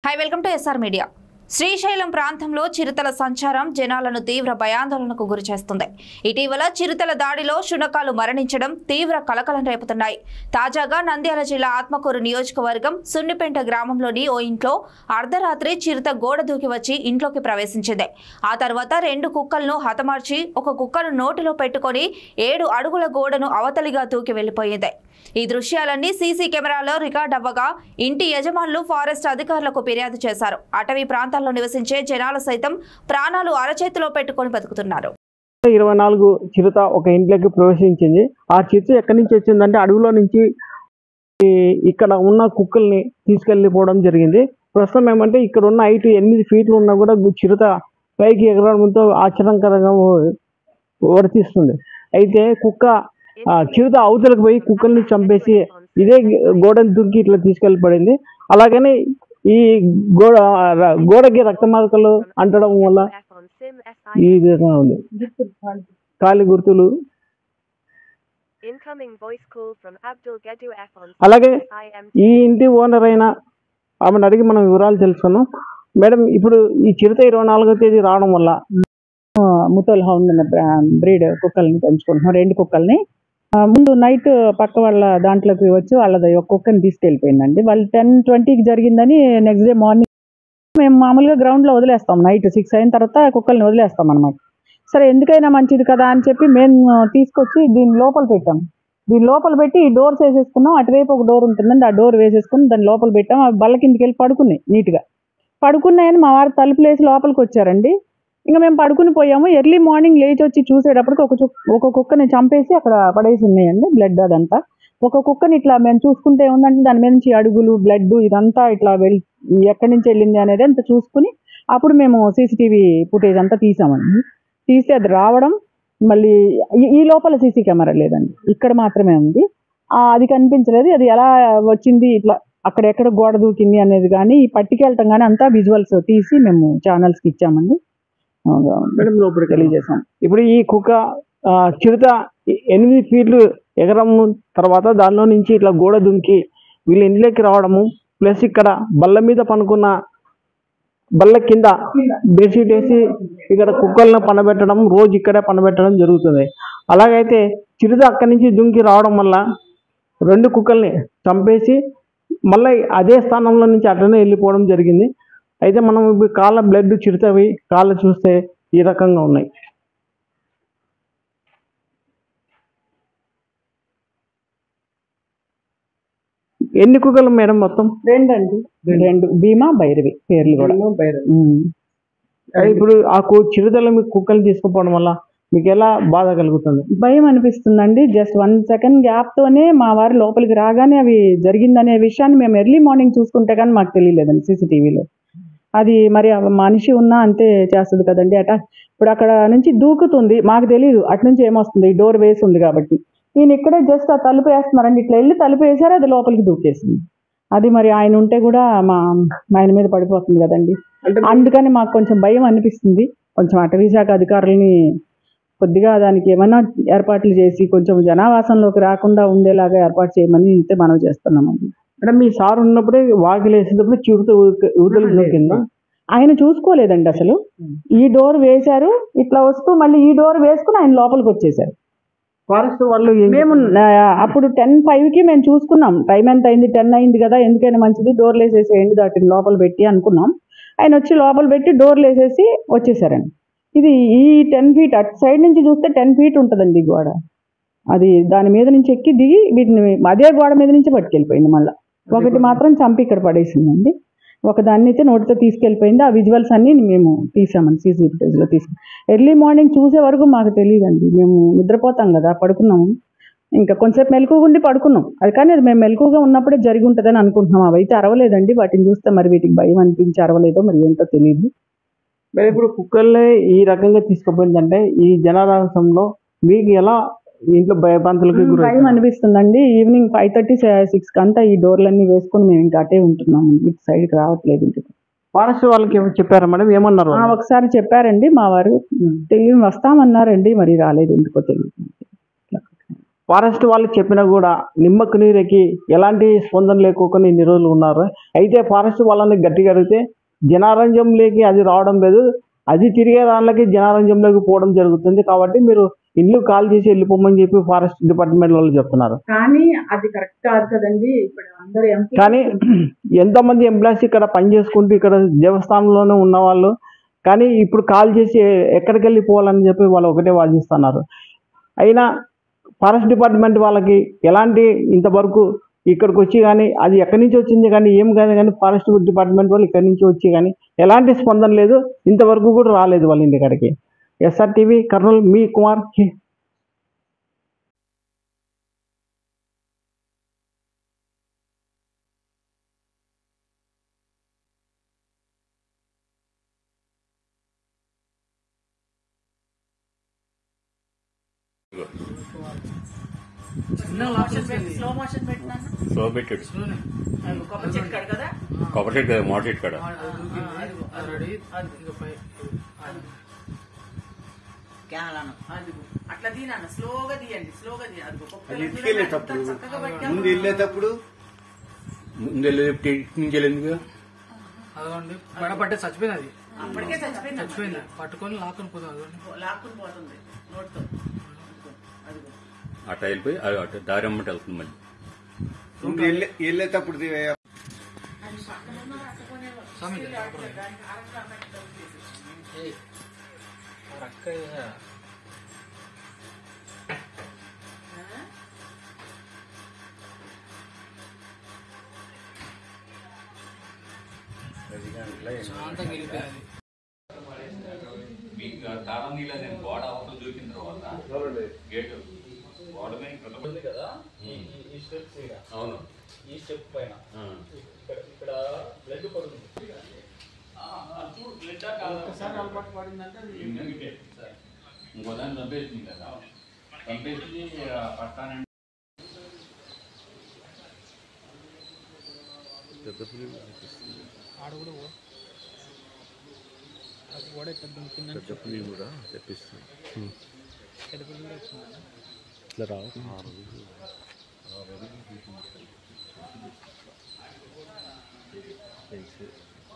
High welcome to SR media. Srisailam ప్రాంతంలో చిరుతల సంచారం జనాలను తీవ్ర భయాందోళనకు గురిచేస్తుంది. ఇటీవల చిరుతల దాడిలో శునకాలు మరణించడం తీవ్ర కలకలం రేపుతున్నాయి. తాజాగా నంద్యాల జిల్లా ఆత్మకూరు నియోజకవర్గం సున్నిపేంట గ్రామంలోని ఓ ఇంట్లో అర్ధరాత్రి చిరుత గోడ దూకి వచ్చి ఇంట్లోకి ప్రవేశించింది. ఆ తర్వాత 2 కుక్కలను హతమార్చి ఒక కుక్కను నోటిలో పెట్టుకుని 7 అడుగుల గోడను అవతలిగా దూకి వెళ్లిపోయింది. ఈ దృశ్యాలన్నీ సీసీ కెమెరాలో రికార్డ్ అవ్వగా ఇంటి యజమానులు ఫారెస్ట్ అధికారులకు ఫిర్యాదు చేశారు. అటవీ ప్రాంతాల్లో నివసించే జనాలు సైతం ప్రాణాలు అరచేతిలో పెట్టుకొని బతుకుతున్నారు. 24 చిరుత ఒక ఇంట్లోకి ప్రవేశించింది. ఆ చిరుత ఎక్కడి నుంచి వచ్చిందంటే అడవిలో నుంచి ఇక్కడ ఉన్న కుక్కల్ని తీసుకెళ్ళిపోవడం జరిగింది. ప్రస్తుతం ఏమంటే ఇక్కడ ఉన్న హైట్ 8 ఫీట్లు ఉన్నా కూడా చిరుత పైకి ఎగరడంతో ఆశ్చర్యకరంగా వర్తిస్తుంది. అయితే చిరుత అవతలకు పోయి కుక్కల్ని చంపేసి ఇదే గోడను దుంకి ఇట్లా తీసుకెళ్ళిపడింది. అలాగనే ఈ గోడకి రక్త మార్కలు అంటడం వల్ల ఈ విధంగా ఉంది. కాలి గుర్తులు. అలాగే ఈ ఇంటి ఓనర్ అయిన ఆమెను అడిగి మనం వివరాలు తెలుసుకున్నాం. మేడం, ఇప్పుడు ఈ చిరుత 24వ తేదీ రావడం వల్ల ముతల్ హౌండ్ బ్రీడ్ కుక్కల్ని పెంచుకుంటున్నాం. 2 కుక్కల్ని ముందు నైట్ పక్క వాళ్ళ దాంట్లోకి వచ్చి వాళ్ళది ఒక కుక్కని తీసుకెళ్ళిపోయిందండి. వాళ్ళు 10:20కి జరిగిందని నెక్స్ట్ డే మార్నింగ్ మేము మామూలుగా గ్రౌండ్లో వదిలేస్తాం. నైట్ 6 అయిన తర్వాత కుక్కల్ని వదిలేస్తాం అనమాట. సరే, ఎందుకైనా మంచిది కదా అని చెప్పి మేము తీసుకొచ్చి దీని లోపల పెట్టాం. దీని లోపల పెట్టి ఈ డోర్స్ వేసేసుకున్నాం. అటువైపు ఒక డోర్ ఉంటుందండి, ఆ డోర్ వేసేసుకుని దాని లోపల పెట్టాం. అవి బల్ల కిందకి వెళ్ళి పడుకున్నాయి. నీట్గా పడుకున్నాయని మా వారు తలుపులేసి లోపలికి వచ్చారండి. ఇంకా మేము పడుకుని పోయాము. ఎర్లీ మార్నింగ్ లేచి వచ్చి చూసేటప్పటికి ఒక కుక్కని చంపేసి అక్కడ పడేసి ఉన్నాయండి, బ్లడ్ అదంతా. ఒక కుక్కని ఇట్లా మేము చూసుకుంటే ఉందంటే దాని మీద నుంచి అడుగులు, బ్లడ్ ఇదంతా ఇట్లా ఎక్కడి నుంచి వెళ్ళింది అనేది అంతా చూసుకుని అప్పుడు మేము సీసీటీవీ ఫుటేజ్ అంతా తీసామండి. తీస్తే అది రావడం, మళ్ళీ ఈ లోపల సీసీ కెమెరా లేదండి, ఇక్కడ మాత్రమే ఉంది. అది కనిపించలేదు. అది ఎలా వచ్చింది, ఇట్లా అక్కడెక్కడ గోడ దూకింది అనేది కానీ పట్టుకెళ్ళటం కానీ అంతా విజువల్స్ తీసి మేము ఛానల్స్కి ఇచ్చామండి. తెలియజేసాం. ఇప్పుడు ఈ కుక్క చిరుత 8 ఫీట్లు ఎగరము తర్వాత దానిలో నుంచి ఇట్లా గోడ దుంకి వీళ్ళ ఇంట్లోకి రావడము, ప్లస్ ఇక్కడ బల్ల మీద పనుకున్న బల్ల కింద బెడ్షీట్ వేసి ఇక్కడ కుక్కలను పండబెట్టడం, రోజు ఇక్కడే పండబెట్టడం జరుగుతుంది. అలాగైతే చిరుత అక్కడి నుంచి దుంకి రావడం వల్ల 2 కుక్కల్ని చంపేసి మళ్ళీ అదే స్థానంలో నుంచి అట్లనే వెళ్ళిపోవడం జరిగింది. అయితే మనం ఇప్పుడు కాళ్ళ బ్లడ్ చిరుతవి కాళ్ళు చూస్తే ఈ రకంగా ఉన్నాయి. ఎన్ని కుక్కలు మేడం మొత్తం? 2 అండి. 2 భీమా, భైరవి పేర్లు కూడా. ఇప్పుడు ఆ చిరుతలు మీకు కుక్కలు తీసుకుపోవడం వల్ల మీకు ఎలా బాధ కలుగుతుంది? భయం అనిపిస్తుందండి. జస్ట్ 1 సెకండ్ గ్యాప్తోనే మా వారు లోపలికి రాగానే అవి జరిగిందనే విషయాన్ని మేము ఎర్లీ మార్నింగ్ చూసుకుంటే కానీ మాకు తెలియలేదండి సీసీటీవీలో. అది మరి మనిషి ఉన్నా అంతే చేస్తుంది కదండి. ఇప్పుడు అక్కడ నుంచి దూకుతుంది, మాకు తెలియదు అటు నుంచి ఏమొస్తుంది, డోర్ వేసి ఉంది కాబట్టి. ఈయన ఇక్కడే జస్ట్ ఆ తలుపు వేస్తున్నారండి, ఇట్లా వెళ్ళి తలుపు వేసారు, అది లోపలికి దూకేసింది. అది మరి ఆయన ఉంటే కూడా ఆయన మీద పడిపోతుంది కదండి. అందుకని మాకు కొంచెం భయం అనిపిస్తుంది. కొంచెం అటవీ శాఖ అధికారులని కొద్దిగా దానికి ఏమైనా ఏర్పాట్లు చేసి కొంచెం జనావాసంలోకి రాకుండా ఉండేలాగా ఏర్పాటు చేయమని అయితే మనం చేస్తున్నామండి. అంటే మీ సార్ ఉన్నప్పుడే వాకిలు వేసేటప్పుడు చిరుత ఊతలు దూకిందా? ఆయన చూసుకోలేదండి అసలు. ఈ డోర్ వేశారు, ఇట్లా వస్తూ మళ్ళీ ఈ డోర్ వేసుకుని ఆయన లోపలికి వచ్చేసారు. ఫారెస్ట్ వాళ్ళు మేము అప్పుడు 10:05కి మేము చూసుకున్నాం. టైం ఎంత అయింది, 10 అయింది కదా, ఎందుకైనా మంచిది డోర్లు వేసేసేయండి దాటిని లోపల పెట్టి అనుకున్నాం. ఆయన వచ్చి లోపల పెట్టి డోర్లు వేసేసి వచ్చేసారండి. ఇది ఈ 10 ఫీట్ అటు సైడ్ నుంచి చూస్తే 10 ఫీట్ ఉంటుందండి గోడ. అది దాని మీద నుంచి ఎక్కి దిగి వీటిని అదే గోడ మీద నుంచి పట్టుకెళ్ళిపోయింది. మళ్ళీ ఒకటి మాత్రం చంపి ఇక్కడ పడేసిందండి. ఒకదాన్ని అయితే నోటితో తీసుకెళ్ళిపోయింది. ఆ విజువల్స్ అన్నీ మేము తీసామండి, సీసీ ఫుటేజ్లో తీసుకుని. ఎర్లీ మార్నింగ్ చూసే వరకు మాకు తెలియదండి. మేము నిద్రపోతాం కదా, పడుకున్నాము. ఇంకా కొంచెంసేపు మెలకుగా ఉండి పడుకున్నాం. అది కానీ అది మేము మెలకుగా ఉన్నప్పుడే జరిగి ఉంటుందని అనుకుంటున్నాం. అవైతే అరవలేదండి. వాటిని చూస్తే మరి వీటికి భయం అనిపించి అరవలేదో మరి ఏంటో తెలియదు. మరి ఇప్పుడు కుక్కల్ని ఈ రకంగా తీసుకుపోయిందంటే ఈ జనావాసంలో మీకు ఎలా ఇంట్లో భయభ్రాంతులకి భయం అనిపిస్తుందండి. ఈవినింగ్ 5:30, 6 అంతా ఈ డోర్లన్నీ వేసుకొని మేము ఇంకా అటే ఉంటున్నాము, ఇటు సైడ్కి రావట్లేదు. ఇంటికి ఫారెస్ట్ వాళ్ళకి చెప్పారా మేడం? ఏమన్నారు? ఒకసారి చెప్పారండి మా వారు, తెలియని వస్తామన్నారండి, మరి రాలేదు ఎందుకో తెలియదు. ఫారెస్ట్ వాళ్ళు చెప్పినా కూడా నిమ్మకు నీరెక్కి ఎలాంటి స్పందన లేకోకుండా ఇన్ని రోజులు ఉన్నారు. అయితే ఫారెస్ట్ వాళ్ళని గట్టిగా అడిగితే జనారంజంలోకి అది రావడం లేదు, అది తిరిగే దానిలోకి జనారంజంలోకి పోవడం జరుగుతుంది. కాబట్టి మీరు ఇల్లు కాల్ చేసి వెళ్ళిపోమని చెప్పి ఫారెస్ట్ డిపార్ట్మెంట్ వాళ్ళు చెప్తున్నారు. కానీ అది కరెక్ట్ కాదు కదండి. ఇప్పుడు అందరూ కానీ ఎంతమంది ఎంప్లాయీస్ ఇక్కడ పని చేసుకుంటూ ఇక్కడ దేవస్థానంలోనే ఉన్నవాళ్ళు కానీ ఇప్పుడు కాల్ చేసి ఎక్కడికి వెళ్ళిపోవాలని చెప్పి వాళ్ళు ఒకటే వాదిస్తున్నారు. అయినా ఫారెస్ట్ డిపార్ట్మెంట్ వాళ్ళకి ఎలాంటి ఇంతవరకు ఇక్కడికి వచ్చి కానీ అది ఎక్కడి నుంచి వచ్చింది కానీ ఏం కానీ ఫారెస్ట్ డిపార్ట్మెంట్ వాళ్ళు ఇక్కడి నుంచి వచ్చి కానీ ఎలాంటి స్పందన లేదు, ఇంతవరకు కూడా రాలేదు వాళ్ళ ఇంటి కాడికి. SRTV కర్నూలు, మీ కుమార్. స్లో పెట్టాడు కొబ్బరి చెట్టు కదా మోటార్ చెట్టు కాడ అట్లా తీయన స్లోగా తీయండి, స్లోగా ముందు వెళ్ళేటప్పుడు నుంచి వెళ్ళేందుకు అదోండి పడపట్టే చచ్చిపోయింది. అది అప్పటికే చచ్చిపోయింది, పట్టుకొని లాక్కుని పోతుంది. లాక్కుని పోతుంది నోట్తో. అట్లా వెళ్ళిపోయి అటు దారి అమ్మటి వెళ్తుంది మళ్ళీ వెళ్ళేటప్పుడు స్వామి శాంతంగా వెళ్ళిపోయాది. మీకు తాళం నీళ్ళ నేను గోడ అవతల దూకిన తర్వాత గేటు గోడ మీద కదా ఈ స్టెప్స్ అవును ఈ స్టెప్ పైన ఇక్కడ బ్లడ్ పడుతుంది. ఇంకో దాన్ని చంపేసింది కదా, చంపేసి పట్టానండి ఆడ కూడా అది కూడా పెద్ద కూడా తెప్పిస్తాను పెద్ద కూడా వచ్చిందా ఇట్లా రావు.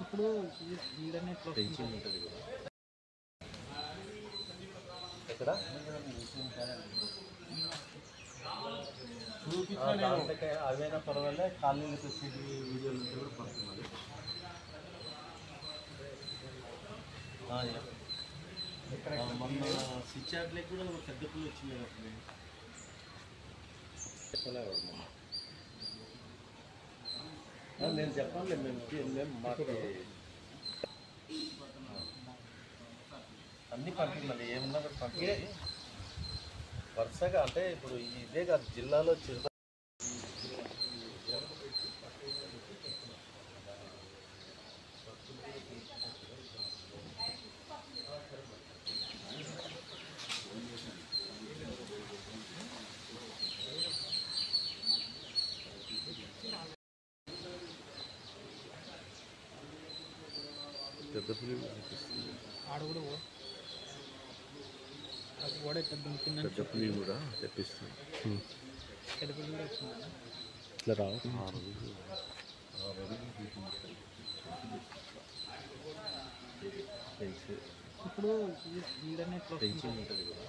ఇప్పుడు వీడనే పెన్షన్ ఉంటుంది కూడా ఎక్కడ అవైనా పర్వాలే. కాలనీలకు వచ్చే వీడియోలు ఉంటే కూడా పడుతున్నది. మొన్న స్విచ్ యార్డ్లకి కూడా పెద్ద పుల్లు వచ్చింది అప్పుడు. నేను చెప్పాలి మేము మాకు అన్ని పంపిణీ మళ్ళీ ఏమన్నా కూడా పంపిణీ వరుసగా. అంటే ఇప్పుడు ఇదే కాదు జిల్లాలో చిరుత పెద్ద పులి ఆడ కూడా అది కూడా పెద్ద పెద్ద పులి కూడా తెప్పిస్తాను. పెద్ద కూడా వచ్చిందా ఇట్లా రావు. ఇప్పుడు వీడనే పెన్షన్ ఉంటుంది కూడా